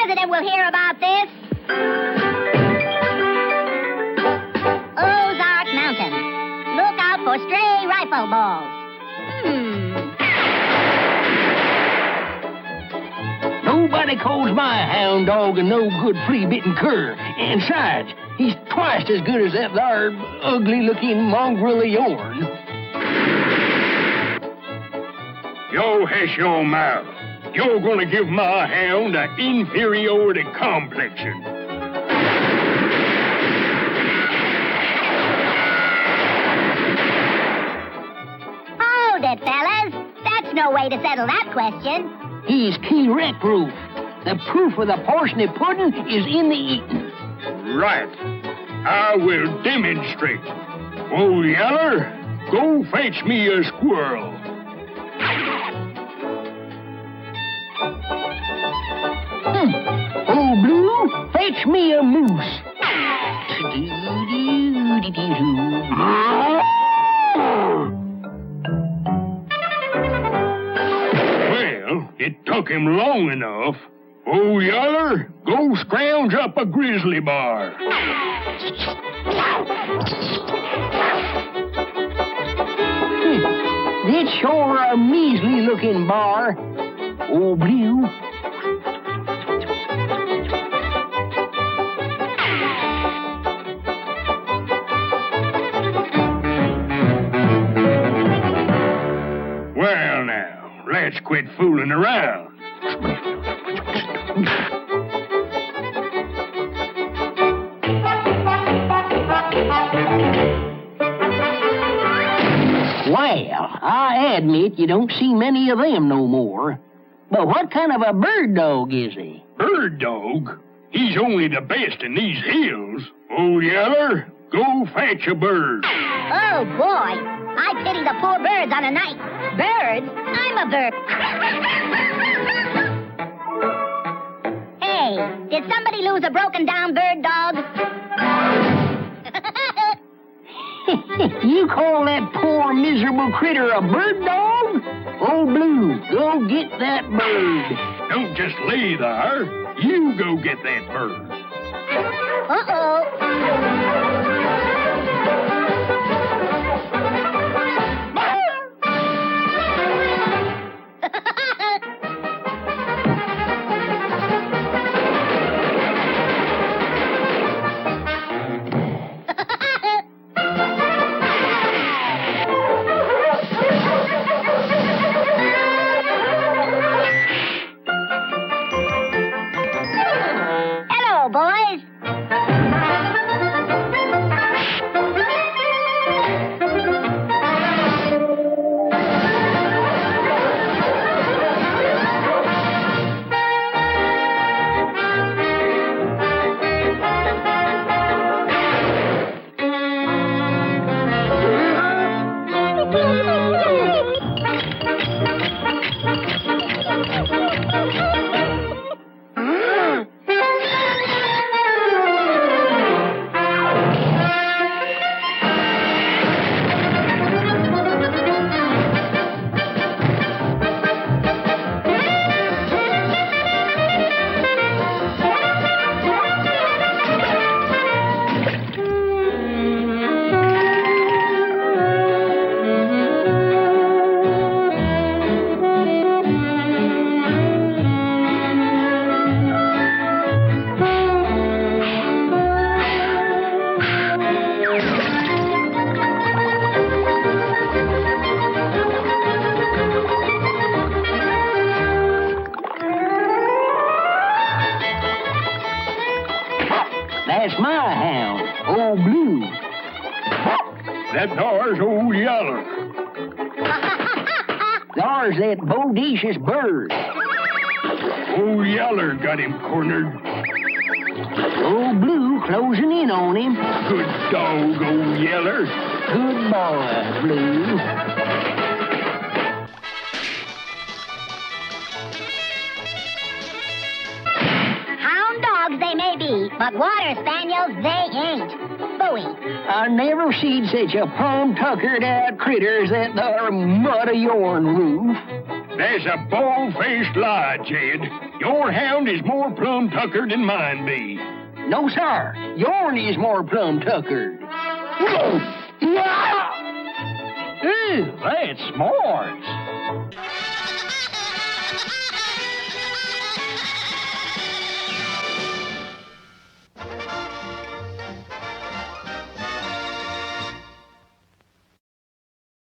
president will hear about this. Ozark Mountain. Look out for stray rifle balls. Nobody calls my hound dog a no-good flea-bitten cur. And besides, he's twice as good as that there ugly-looking mongrel of yourn. Yo, hush your mouth. You're gonna give my hound an inferiority complexion. Hold it, fellas. That's no way to settle that question. He's key-wreck proof. The proof of the parsnip pudding is in the eating. Right. I will demonstrate. Oh, Yeller, go fetch me a squirrel. Oh, Blue, fetch me a moose. Well, it took him long enough. Oh, Yeller, go scrounge up a grizzly bar. That's sure a measly-looking bar. Oh, Blue. Well, now, let's quit fooling around. Well, I admit you don't see many of them no more. But what kind of a bird dog is he? Bird dog? He's only the best in these hills. Oh, Yeller, go fetch a bird. Oh, boy. I pity the poor birds on a night. Birds? I'm a bird. Hey, did somebody lose a broken-down bird dog? You call that poor, miserable critter a bird dog? Oh, Blue, go get that bird. Don't just lay there. You go get that bird. Uh-oh. Hello, boys. That's my hound, Old Blue. That there's old Yeller. There's that bodacious bird. Old Yeller got him cornered. Old Blue closing in on him. Good dog, old Yeller. Good boy, Blue. Hound dogs they may be, but water spaniels they ain't. Bowie. I never seen such a palm-tuckered out critter as that there mud of yourn, Roof. That's a bold-faced lie, Jed. Your hound is more plumb tuckered than mine be. No, sir. Yourn is more plumb tuckered. Ooh, that's smart.